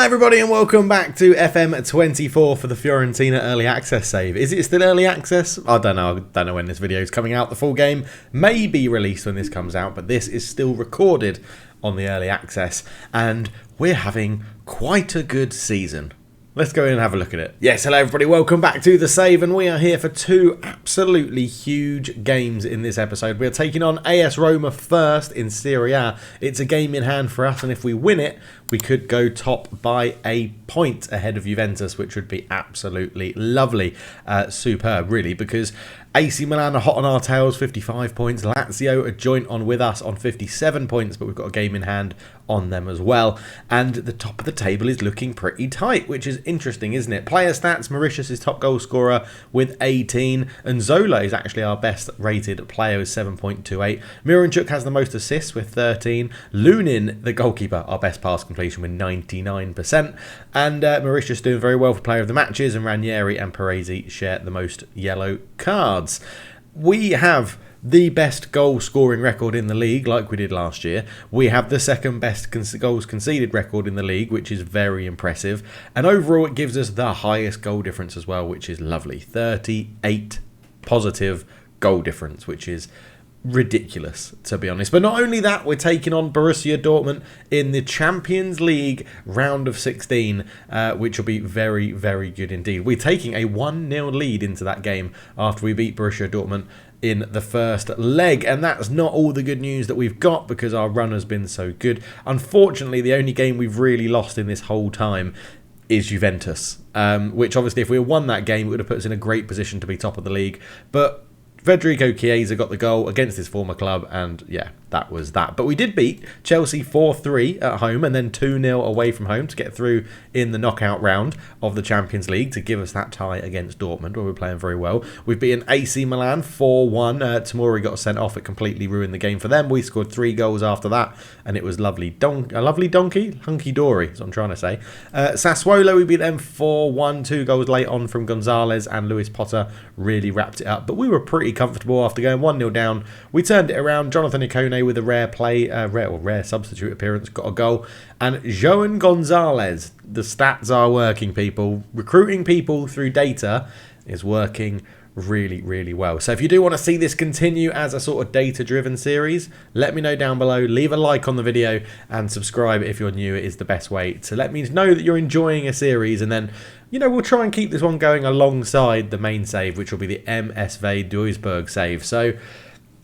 Everybody and welcome back to FM24 for the Fiorentina early access save. Is it still early access? I don't know when this video is coming out. The full game may be released when this comes out, but this is still recorded on the early access and we're having quite a good season. Let's go in and have a look at it. Yes, hello everybody, welcome back to the save, and we are here for two absolutely huge games in this episode. We are taking on AS Roma first in Serie A. It's a game in hand for us, and if we win it, we could go top by a point ahead of Juventus, which would be absolutely lovely. Superb, really, because AC Milan are hot on our tails, 55 points. Lazio are joint on with us on 57 points, but we've got a game in hand on them as well. And the top of the table is looking pretty tight, which is interesting, isn't it? Player stats, Mauritius is top goal scorer with 18, and Zola is actually our best rated player with 7.28. Miranchuk has the most assists with 13. Lunin, the goalkeeper, our best pass completion with 99%. And Mauritius doing very well for player of the matches, and Ranieri and Parisi share the most yellow cards. We have the best goal scoring record in the league, like we did last year. We have the second best goals conceded record in the league, which is very impressive. And overall, it gives us the highest goal difference as well, which is lovely. 38 positive goal difference, which is ridiculous, to be honest. But not only that, we're taking on Borussia Dortmund in the Champions League round of 16, which will be very, very good indeed. We're taking a 1-0 lead into that game after we beat Borussia Dortmund in the first leg, and that's not all the good news that we've got because our run has been so good. Unfortunately, the only game we've really lost in this whole time is Juventus, which obviously if we had won that game, it would have put us in a great position to be top of the league. But Federico Chiesa got the goal against his former club, and yeah, that was that. But we did beat Chelsea 4-3 at home and then 2-0 away from home to get through in the knockout round of the Champions League to give us that tie against Dortmund, where we're playing very well. We've beaten AC Milan 4-1. Tomori got sent off. It completely ruined the game for them. We scored 3 goals after that, and it was lovely. A lovely donkey? Hunky-dory, is what I'm trying to say. Sassuolo, we beat them 4-1. 2 goals late on from Gonzalez, and Luis Potter really wrapped it up. But we were pretty comfortable after going 1-0 down. We turned it around. Jonathan Ikone with a rare substitute appearance got a goal, and João Gonzalez. The stats are working, people. Recruiting people through data is working really, really well. So if you do want to see this continue as a sort of data-driven series, let me know down below. Leave a like on the video and subscribe if you're new. It is the best way to let me know that you're enjoying a series, and then, you know, we'll try and keep this one going alongside the main save, which will be the MSV Duisburg save. So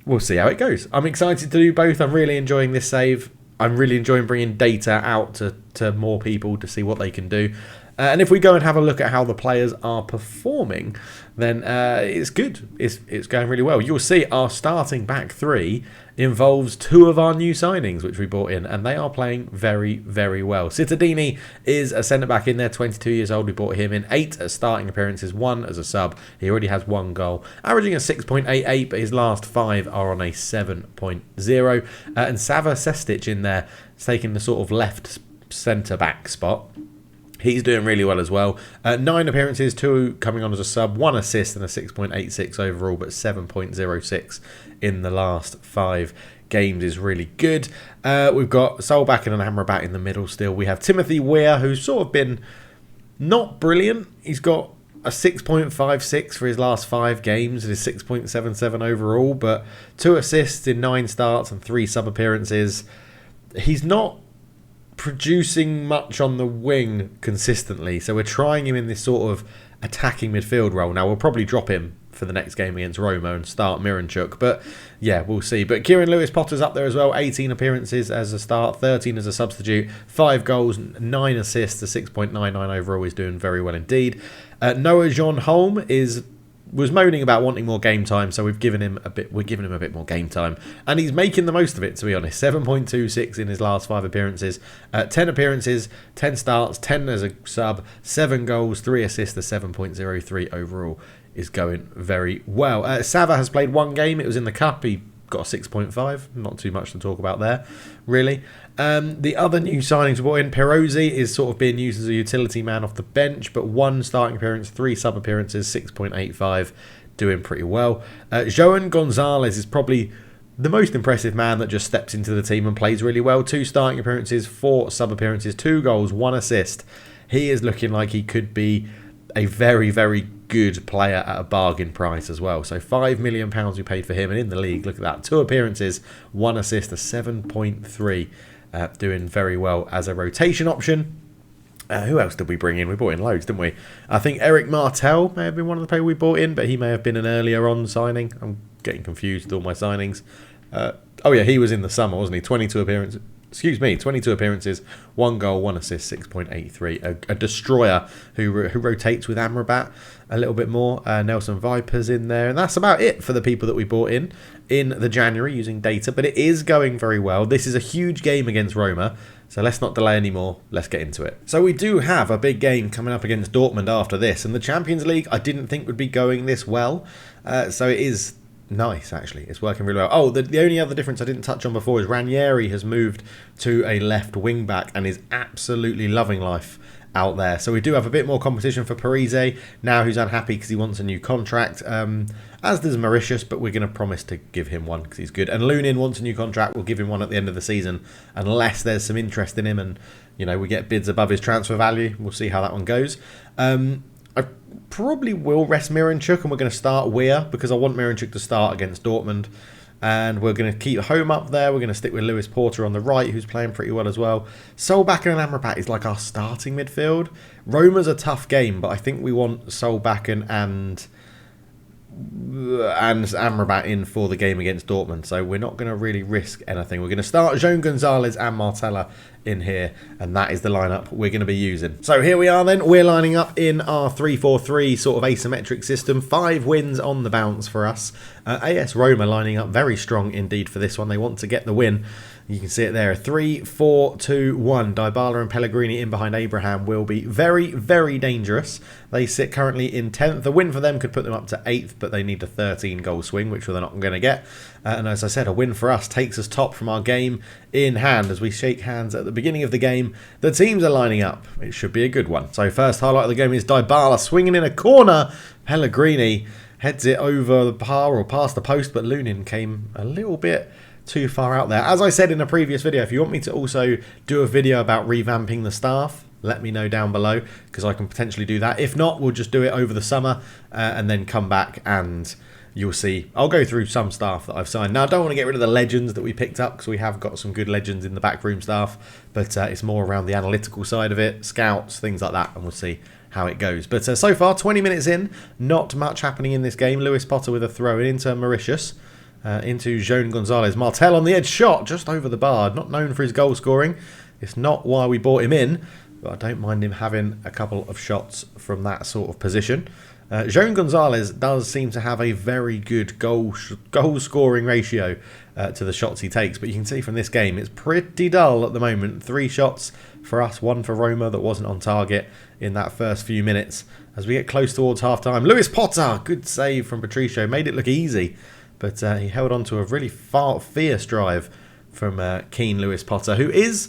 we'll see how it goes. I'm excited to do both. I'm really enjoying this save. I'm really enjoying bringing data out to more people to see what they can do. And if we go and have a look at how the players are performing, then it's good. It's going really well. You'll see our starting back three involves 2 of our new signings, which we brought in, and they are playing very, very well. Cittadini is a centre-back in there, 22 years old. We brought him in 8 as starting appearances, 1 as a sub. He already has 1 goal, averaging a 6.88, but his last 5 are on a 7.0. And Sava Sestic in there, taking the sort of left centre-back spot. He's doing really well as well. 9 appearances, 2 coming on as a sub, 1 assist and a 6.86 overall, but 7.06 in the last 5 games is really good. We've got Solbakken and Amrabat in the middle still. We have Timothy Weah, who's sort of been not brilliant. He's got a 6.56 for his last 5 games and his 6.77 overall, but 2 assists in 9 starts and 3 sub appearances. He's not producing much on the wing consistently, so we're trying him in this sort of attacking midfield role. Now we'll probably drop him for the next game against Roma and start Miranchuk, but yeah, we'll see. But Kieran Lewis Potter's up there as well, 18 appearances as a start, 13 as a substitute, 5 goals, 9 assists, a 6.99 overall. Is doing very well indeed. Noah John Holm was moaning about wanting more game time, so we're giving him a bit more game time, and he's making the most of it, to be honest. 7.26 in his last 5 appearances, 10 appearances, 10 starts, 10 as a sub, 7 goals, 3 assists, the 7.03 overall is going very well. Sava has played 1 game. It was in the cup. He got a 6.5. Not too much to talk about there, really. The other new signings we brought in, Perozzi is sort of being used as a utility man off the bench, but 1 starting appearance, 3 sub appearances, 6.85, doing pretty well. João Gonzalez is probably the most impressive man that just steps into the team and plays really well. 2 starting appearances, 4 sub appearances, 2 goals, 1 assist. He is looking like he could be a very, very good player at a bargain price as well. So £5 million we paid for him, and in the league, look at that, 2 appearances, 1 assist, a 7.3, doing very well as a rotation option. Who else did we bring in? We brought in loads, didn't we? I think Eric Martel may have been one of the players we brought in, but he may have been an earlier on signing. I'm getting confused with all my signings. Oh yeah, he was in the summer, wasn't he? 22 appearances. 22 appearances, 1 goal, 1 assist, 6.83. A destroyer who rotates with Amrabat a little bit more. Nelson Viper's in there. And that's about it for the people that we bought in the January using data. But it is going very well. This is a huge game against Roma. So let's not delay anymore. Let's get into it. So we do have a big game coming up against Dortmund after this. And the Champions League I didn't think would be going this well. So it is nice, actually. It's working really well. Oh, the only other difference I didn't touch on before is Ranieri has moved to a left wing back and is absolutely loving life out there. So we do have a bit more competition for Parise now, who's unhappy because he wants a new contract, as does Mauritius, but we're going to promise to give him one because he's good. And Lunin wants a new contract. We'll give him one at the end of the season unless there's some interest in him and, you know, we get bids above his transfer value. We'll see how that one goes. I probably will rest Miranchuk, and we're going to start Weir because I want Miranchuk to start against Dortmund. And we're going to keep home up there. We're going to stick with Lewis Porter on the right, who's playing pretty well as well. Solbakken and Amrabat is like our starting midfield. Roma's a tough game, but I think we want Solbakken and Amrabat in for the game against Dortmund. So we're not going to really risk anything. We're going to start Joan Gonzalez and Martella in here, and that is the lineup we're going to be using. So here we are then. We're lining up in our 3-4-3 sort of asymmetric system. 5 wins on the bounce for us. AS Roma lining up very strong indeed for this one. They want to get the win. You can see it there. 3-4-2-1. Dybala and Pellegrini in behind Abraham will be very, very dangerous. They sit currently in 10th. The win for them could put them up to 8th, but they need a 13-goal swing, which they're not going to get. And as I said, a win for us takes us top from our game in hand. As we shake hands at the beginning of the game, the teams are lining up. It should be a good one. So first highlight of the game is Dybala swinging in a corner. Pellegrini heads it over the bar or past the post, but Lunin came a little bit too far out there. As I said in a previous video, if you want me to also do a video about revamping the staff, let me know down below, because I can potentially do that. If not, we'll just do it over the summer and then come back and you'll see. I'll go through some staff that I've signed. Now, I don't want to get rid of the legends that we picked up because we have got some good legends in the backroom staff, but it's more around the analytical side of it, scouts, things like that, and we'll see how it goes. But so far, 20 minutes in, not much happening in this game. Lewis Potter with a throw into Mauritius. Into Joan Gonzalez. Martel on the edge shot, just over the bar. Not known for his goal scoring. It's not why we bought him in, but I don't mind him having a couple of shots from that sort of position. Joan Gonzalez does seem to have a very good goal scoring ratio to the shots he takes, but you can see from this game it's pretty dull at the moment. 3 shots for us, 1 for Roma that wasn't on target in that first few minutes. As we get close towards half time, Lewis Potter, good save from Patricio, made it look easy. But he held on to a really fierce drive from keen Lewis Potter, who is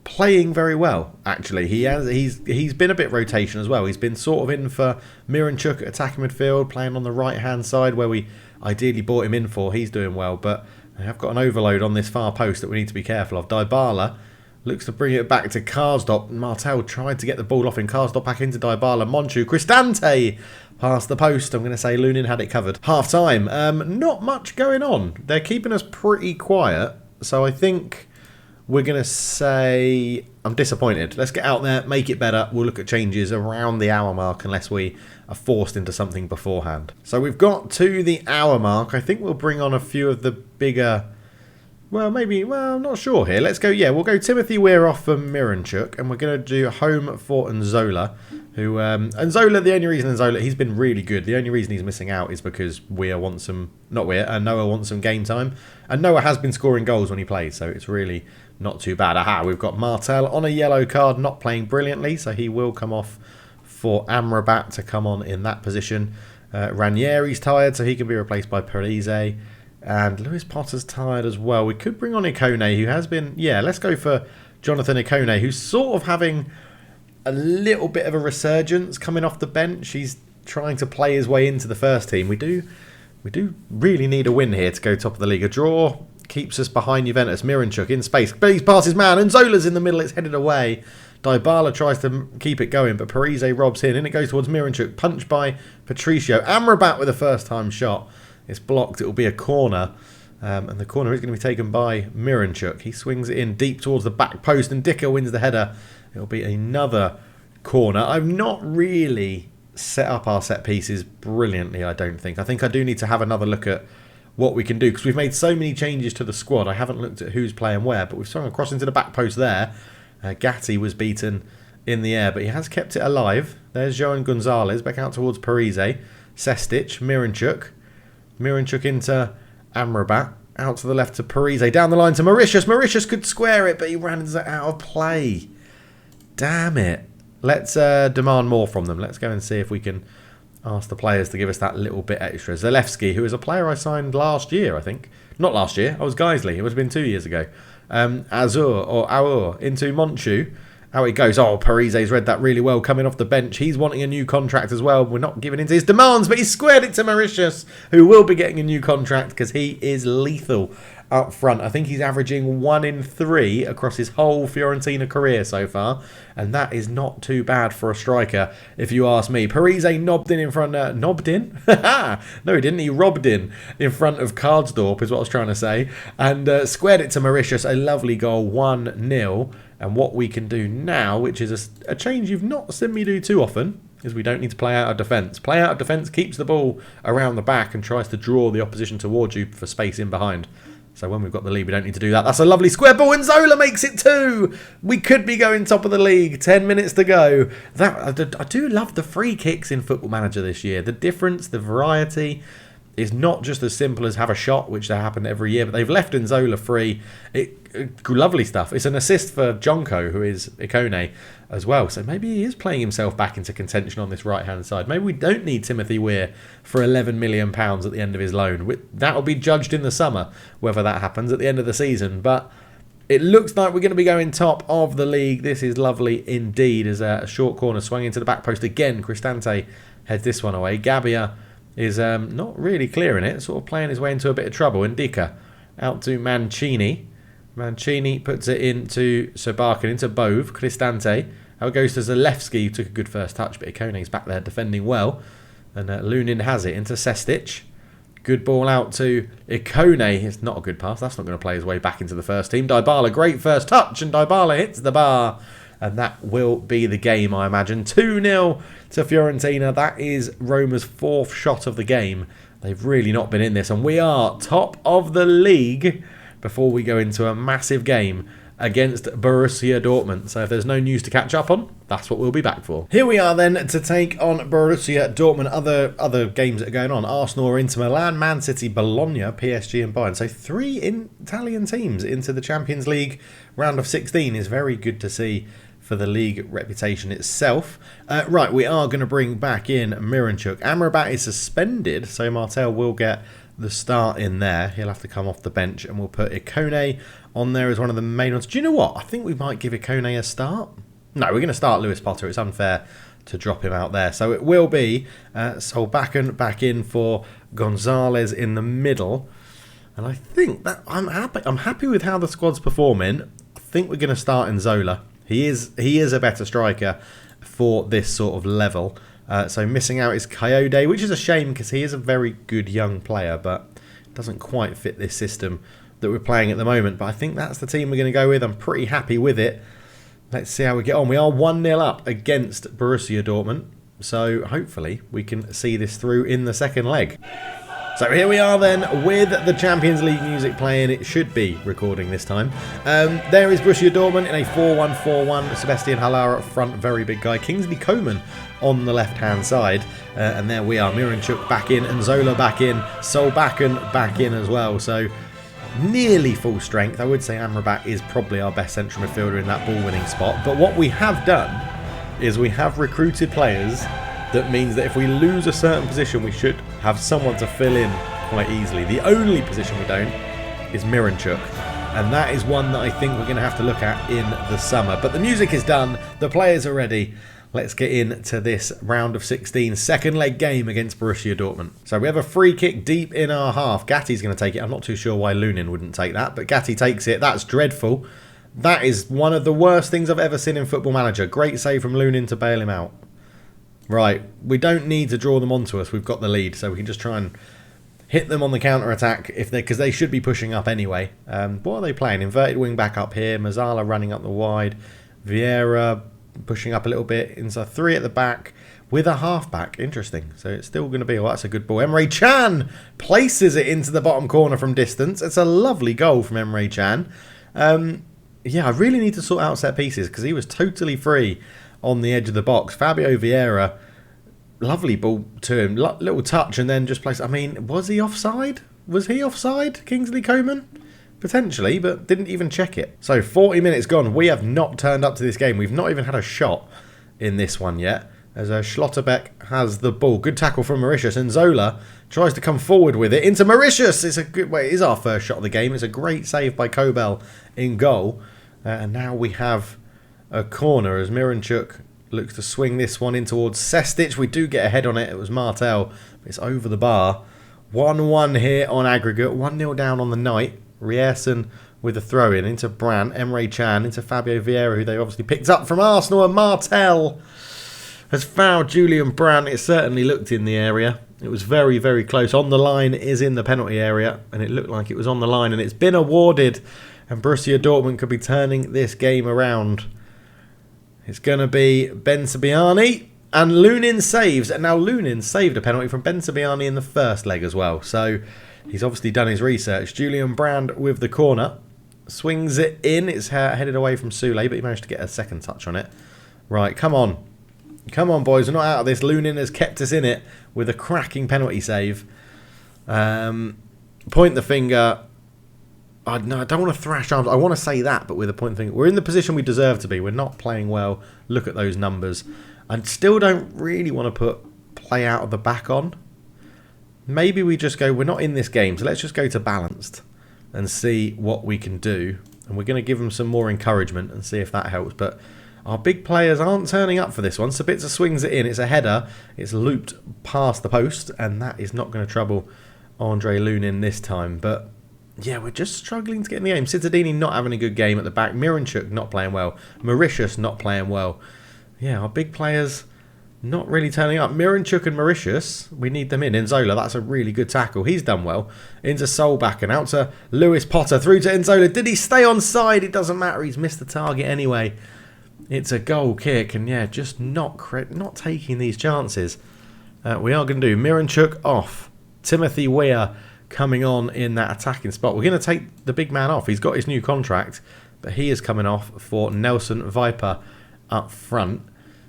playing very well, actually. He's been a bit rotation as well. He's been sort of in for Miranchuk at attacking midfield, playing on the right-hand side where we ideally bought him in for. He's doing well, but they have got an overload on this far post that we need to be careful of. Dybala looks to bring it back to Karsdorp. Martel tried to get the ball off in Karsdorp, back into Dybala. Monchu, Cristante past the post. I'm going to say Lunin had it covered. Half time. Not much going on. They're keeping us pretty quiet. So I think we're going to say I'm disappointed. Let's get out there, make it better. We'll look at changes around the hour mark unless we are forced into something beforehand. So we've got to the hour mark. I think we'll bring on a few of the bigger... Well, maybe, I'm not sure here. Let's go, we'll go Timothy Weir off for Miranchuk, and we're going to do home for Nzola, who, Nzola, the only reason Nzola, he's been really good. The only reason he's missing out is because Noah wants some game time, and Noah has been scoring goals when he plays, so it's really not too bad. Aha, we've got Martel on a yellow card, not playing brilliantly, so he will come off for Amrabat to come on in that position. Ranieri's tired, so he can be replaced by Parise. And Lewis Potter's tired as well. We could bring on Ikone, who has been... Yeah, let's go for Jonathan Ikone, who's sort of having a little bit of a resurgence coming off the bench. He's trying to play his way into the first team. We do We do really need a win here to go top of the league. A draw keeps us behind Juventus. Miranchuk in space. He's past his man, and Zola's in the middle. It's headed away. Dybala tries to keep it going, but Parise robs in, and it goes towards Miranchuk. Punched by Patricio. Amrabat with a first-time shot. It's blocked. It will be a corner. And the corner is going to be taken by Miranchuk. He swings it in deep towards the back post, and Dicker wins the header. It will be another corner. I've not really set up our set pieces brilliantly, I don't think. I think I do need to have another look at what we can do, because we've made so many changes to the squad. I haven't looked at who's playing where, but we've swung across into the back post there. Gatti was beaten in the air, but he has kept it alive. There's Joan Gonzalez back out towards Parise. Sestic, Miranchuk. Miranchuk into Amrabat. Out to the left to Parise. Down the line to Mauritius. Mauritius could square it, but he ran out of play. Damn it. Let's demand more from them. Let's go and see if we can ask the players to give us that little bit extra. Zalewski, who is a player I signed last year, I think. Not last year. I was Geisley. It would have been 2 years ago. Aour into Monchu. Out it goes. Oh, Parise's read that really well coming off the bench. He's wanting a new contract as well. We're not giving in to his demands, but he squared it to Mauritius, who will be getting a new contract because he is lethal up front. I think he's averaging 1 in 3 across his whole Fiorentina career so far, and that is not too bad for a striker, if you ask me. Parise knobbed in front of... Knobbed in? No, he didn't. He robbed in front of Karsdorp, is what I was trying to say, and squared it to Mauritius. A lovely goal, 1-0. And what we can do now, which is a change you've not seen me do too often, is we don't need to play out of defence. Play out of defence keeps the ball around the back and tries to draw the opposition towards you for space in behind. So when we've got the lead, we don't need to do that. That's a lovely square ball, and Zola makes it 2. We could be going top of the league. 10 minutes to go. I do love the free kicks in Football Manager this year. The difference, the variety is not just as simple as have a shot, which they happen every year, but they've left Nzola free. Lovely stuff. It's an assist for Jonko, who is Ikone as well. So maybe he is playing himself back into contention on this right-hand side. Maybe we don't need Timothy Weir for £11 million at the end of his loan. That'll be judged in the summer, whether that happens at the end of the season. But it looks like we're going to be going top of the league. This is lovely indeed, as a short corner swung into the back post again. Cristante heads this one away. Gabbia is not really clearing it, sort of playing his way into a bit of trouble. Indica out to Mancini. Mancini puts it into Sobarkin, into Bove. Cristante. Out goes to Zalewski, who took a good first touch, but Ikone's back there defending well. And Lunin has it into Sestic. Good ball out to Ikone. It's not a good pass. That's not going to play his way back into the first team. Dybala, great first touch, and Dybala hits the bar. And that will be the game, I imagine. 2-0 to Fiorentina. That is Roma's 4th shot of the game. They've really not been in this. And we are top of the league before we go into a massive game against Borussia Dortmund. So if there's no news to catch up on, that's what we'll be back for. Here we are then to take on Borussia Dortmund. Other games that are going on. Arsenal, Inter Milan, Man City, Bologna, PSG and Bayern. So 3 Italian teams into the Champions League round of 16 is very good to see for the league reputation itself. Right, we are going to bring back in Miranchuk. Amrabat is suspended, so Martel will get the start in there. He'll have to come off the bench, and we'll put Ikone on there as one of the main ones. Do you know what? I think we might give Ikone a start. No, we're going to start Lewis Potter. It's unfair to drop him out there. So it will be Solbakken back in for Gonzalez in the middle. And I think that I'm happy with how the squad's performing. I think we're going to start in Zola. He is a better striker for this sort of level. So missing out is Coyote, which is a shame because he is a very good young player, but doesn't quite fit this system that we're playing at the moment. But I think that's the team we're going to go with. I'm pretty happy with it. Let's see how we get on. We are 1-0 up against Borussia Dortmund. So hopefully we can see this through in the second leg. So here we are then with the Champions League music playing. It should be recording this time. There is Borussia Dortmund in a 4-1-4-1. Sebastian Haller up front, very big guy. Kingsley Coman on the left-hand side. And there we are. Miranchuk back in and Zola back in. Solbakken back in as well. So nearly full strength. I would say Amrabat is probably our best central midfielder in that ball-winning spot. But what we have done is we have recruited players. That means that if we lose a certain position, we should have someone to fill in quite easily. The only position we don't is Miranchuk. And that is one that I think we're going to have to look at in the summer. But the music is done. The players are ready. let's get into this round of 16, second leg game against Borussia Dortmund. So we have a free kick deep in our half. Gatti's going to take it. I'm not too sure why Lunin wouldn't take that, but Gatti takes it. That's dreadful. That is one of the worst things I've ever seen in Football Manager. Great save from Lunin to bail him out. Right, we don't need to draw them onto us. We've got the lead, so we can just try and hit them on the counter-attack because they should be pushing up anyway. What are they playing? Inverted wing back up here. Mazzala running up the wide. Vieira pushing up a little bit. Inside 3 at the back with a half-back. Interesting. So it's still going to be, oh, that's a good ball. Emre Can places it into the bottom corner from distance. It's a lovely goal from Emre Can. Yeah, I really need to sort out set pieces because he was totally free on the edge of the box. Fabio Vieira, lovely ball to him. Little touch and then just place. I mean, was he offside? Was he offside, Kingsley Coman? Potentially, but didn't even check it. So 40 minutes gone. We have not turned up to this game. We've not even had a shot in this one yet. As Schlotterbeck has the ball. Good tackle from Mauritius. And Zola tries to come forward with it into Mauritius. It's a good way. It is our first shot of the game. It's a great save by Kobel in goal. And now we have a corner as Miranchuk looks to swing this one in towards Sestic. We do get a head on it. It was Martel. But it's over the bar. 1-1 here on aggregate. 1-0 down on the night. Rierson with a throw-in into Brandt. Emre Can into Fabio Vieira, who they obviously picked up from Arsenal. And Martel has fouled Julian Brandt. It certainly looked in the area. It was very, very close. On the line is in the penalty area. And it looked like it was on the line. And it's been awarded. And Borussia Dortmund could be turning this game around. It's going to be Ben Sabiani. And Lunin saves. And now Lunin saved a penalty from Ben Sabiani in the first leg as well. So he's obviously done his research. Julian Brandt with the corner. Swings it in. It's headed away from Sule, but he managed to get a second touch on it. Right, come on. Come on, boys. We're not out of this. Lunin has kept us in it with a cracking penalty save. Point the finger. No, I don't want to thrash arms. I want to say that, but with a point finger. We're in the position we deserve to be. We're not playing well. Look at those numbers. I still don't really want to put play out of the back on. Maybe we just go, we're not in this game, so let's just go to balanced and see what we can do. And we're going to give them some more encouragement and see if that helps. But our big players aren't turning up for this one. Sabitzer swings it in. It's a header. It's looped past the post, and that is not going to trouble Andre Lunin this time. But yeah, we're just struggling to get in the game. Cittadini not having a good game at the back. Miranchuk not playing well. Mauritius not playing well. Yeah, our big players not really turning up. Miranchuk and Mauritius, we need them in. Nzola, that's a really good tackle. He's done well. Into Solback and out to Lewis Potter. Through to Nzola. Did he stay on side? It doesn't matter. He's missed the target anyway. It's a goal kick. And yeah, just not taking these chances. We are going to do Miranchuk off. Timothy Weah coming on in that attacking spot. We're going to take the big man off. He's got his new contract, but he is coming off for Nelson Viper up front.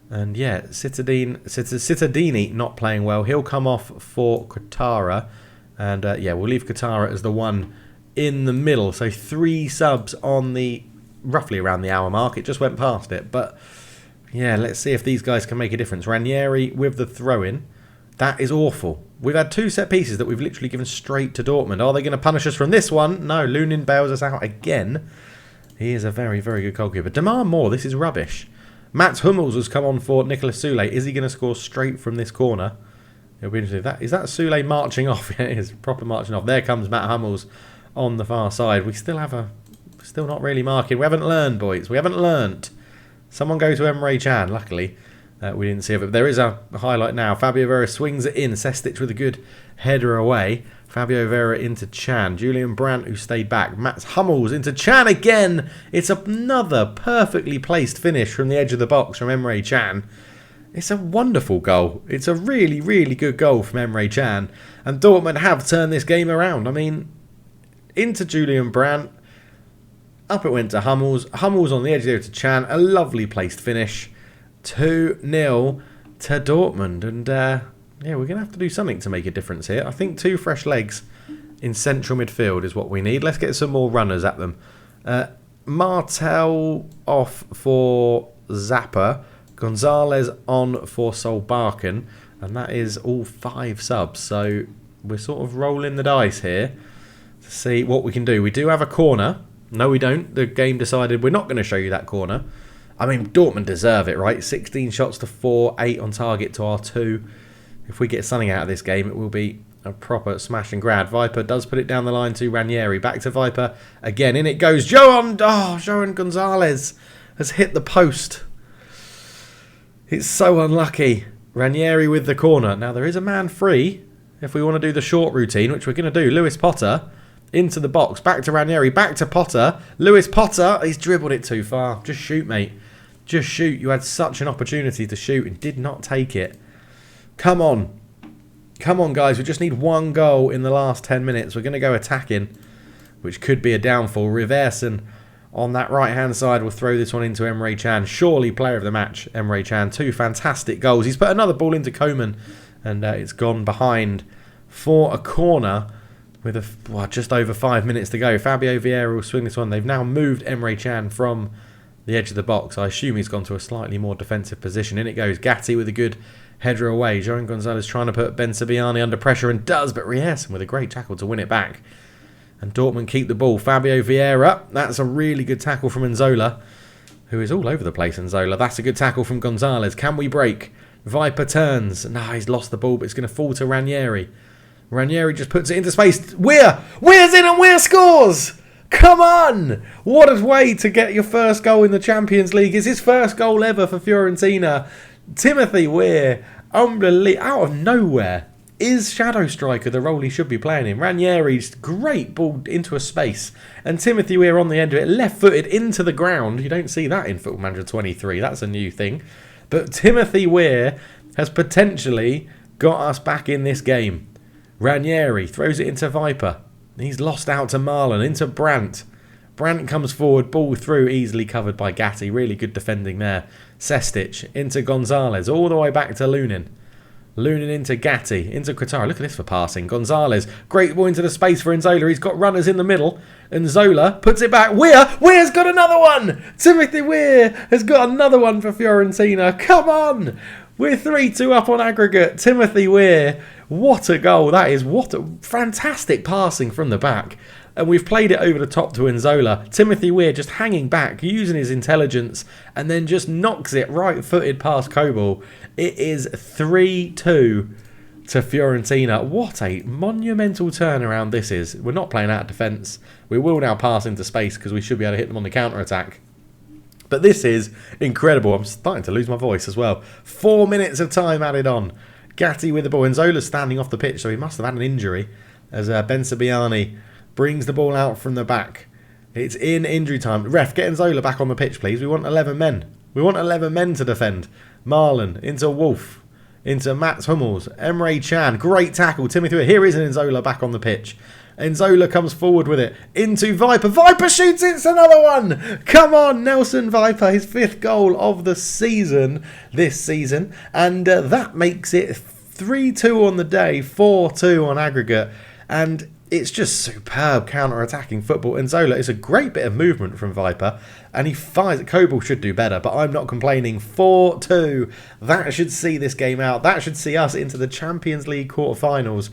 And yeah, Cittadini not playing well. He'll come off for Katara. And yeah, we'll leave Katara as the one in the middle. So 3 subs on the roughly around the hour mark. It just went past it. But yeah, let's see if these guys can make a difference. Ranieri with the throw-in. That is awful. We've had 2 set pieces that we've literally given straight to Dortmund. Are they going to punish us from this one? No, Lunin bails us out again. He is a very, very good goalkeeper. Demand more. This is rubbish. Mats Hummels has come on for Nicolas Sule. Is he going to score straight from this corner? It'll be interesting. Is that Sule marching off? Yeah, it is proper marching off. There comes Matt Hummels on the far side. We still not really marking. We haven't learned, boys. We haven't learnt. Someone go to Emre Can. Luckily, we didn't see it. But there is a highlight now. Fabio Vieira swings it in. Sestic with a good header away. Fabio Vieira into Can. Julian Brandt, who stayed back. Mats Hummels into Can again. It's another perfectly placed finish from the edge of the box from Emre Can. It's a wonderful goal. It's a really, really good goal from Emre Can. And Dortmund have turned this game around. I mean, into Julian Brandt. Up it went to Hummels. Hummels on the edge there to Can. A lovely placed finish. 2-0 to Dortmund. And yeah, we're going to have to do something to make a difference here. I think 2 fresh legs in central midfield is what we need. Let's get some more runners at them. Martel off for Zappa. Gonzalez on for Solbakken. And that is all 5 subs. So we're sort of rolling the dice here to see what we can do. We do have a corner. No, we don't. The game decided we're not going to show you that corner. I mean, Dortmund deserve it, right? 16 shots to 4, 8 on target to our 2. If we get something out of this game, it will be a proper smash and grab. Viper does put it down the line to Ranieri. Back to Viper. Again, in it goes. Joan Gonzalez has hit the post. It's so unlucky. Ranieri with the corner. Now, there is a man free if we want to do the short routine, which we're going to do. Lewis Potter into the box. Back to Ranieri. Back to Potter. Lewis Potter. He's dribbled it too far. Just shoot, mate. Just shoot. You had such an opportunity to shoot and did not take it. Come on. Come on, guys. We just need one goal in the last 10 minutes. We're going to go attacking, which could be a downfall. Reversen on that right-hand side will throw this one into Emre Can. Surely player of the match, Emre Can. 2 fantastic goals. He's put another ball into Coman, and it's gone behind for a corner with just over 5 minutes to go. Fabio Vieira will swing this one. They've now moved Emre Can from the edge of the box. I assume he's gone to a slightly more defensive position. In it goes. Gatti with a good header away. Joan Gonzalez trying to put Ben Sabiani under pressure and does, but Rierson with a great tackle to win it back. And Dortmund keep the ball. Fabio Vieira. That's a really good tackle from Nzola, who is all over the place, Nzola. That's a good tackle from Gonzalez. Can we break? Viper turns. No, he's lost the ball, but it's going to fall to Ranieri. Ranieri just puts it into space. Weir's in and Weir scores! Come on! What a way to get your first goal in the Champions League. It's his first goal ever for Fiorentina. Timothy Weir, unbelievable, out of nowhere, is shadow striker the role he should be playing in. Ranieri's great ball into a space, and Timothy Weir on the end of it, left-footed into the ground. You don't see that in Football Manager 23. That's a new thing. But Timothy Weir has potentially got us back in this game. Ranieri throws it into Viper. He's lost out to Marlon, into Brandt. Brandt comes forward, ball through, easily covered by Gatti. Really good defending there. Sestic into Gonzalez, all the way back to Lunin. Lunin into Gatti, into Quattaro. Look at this for passing. Gonzalez, great ball into the space for Nzola. He's got runners in the middle. Nzola puts it back. Weir's got another one. Timothy Weir has got another one for Fiorentina. Come on. We're 3-2 up on aggregate. Timothy Weir, what a goal that is. What a fantastic passing from the back. And we've played it over the top to Nzola. Timothy Weir just hanging back, using his intelligence, and then just knocks it right-footed past Kobel. It is 3-2 to Fiorentina. What a monumental turnaround this is. We're not playing out of defence. We will now pass into space because we should be able to hit them on the counter-attack. But this is incredible. I'm starting to lose my voice as well. 4 minutes of time added on. Gatti with the ball. Nzola's standing off the pitch, so he must have had an injury as Ben Sabiani brings the ball out from the back. It's in injury time. Ref, get Nzola back on the pitch, please. We want 11 men. We want 11 men to defend. Marlon into Wolf. Into Mats Hummels. Emre Can. Great tackle. Timothy. Here is Nzola back on the pitch. Nzola comes forward with it. Into Viper. Viper shoots. It's another one. Come on, Nelson Viper. His 5th goal of the season. This season. And that makes it 3-2 on the day. 4-2 on aggregate. And it's just superb counter-attacking football. Nzola is a great bit of movement from Viper, and he fires it. Kobel should do better, but I'm not complaining. 4-2. That should see this game out. That should see us into the Champions League quarterfinals.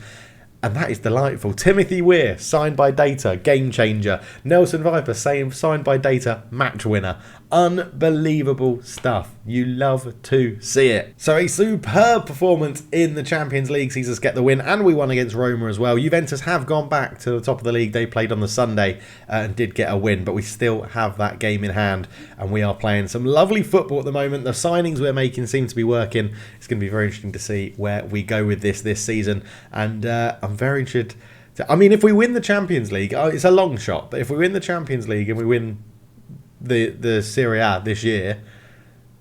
And that is delightful. Timothy Weir, signed by Data, game changer. Nelson Viper, signed by Data, match winner. Unbelievable stuff. You love to see it. So a superb performance in the Champions League sees us get the win, and we won against Roma as well. Juventus have gone back to the top of the league. They played on the Sunday and did get a win, but we still have that game in hand, and we are playing some lovely football at the moment. The signings we're making seem to be working. It's going to be very interesting to see where we go with this season, and I'm very interested. I mean, if we win the Champions League, it's a long shot, but if we win the Champions League and we win the Serie A this year,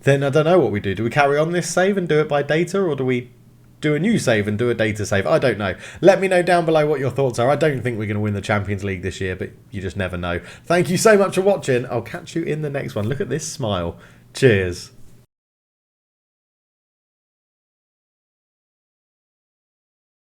then I don't know what we do. Do we carry on this save and do it by Data, or do we do a new save and do a Data save? I don't know. Let me know down below what your thoughts are. I don't think we're going to win the Champions League this year, but you just never know. Thank you so much for watching. I'll catch you in the next one. Look at this smile. Cheers.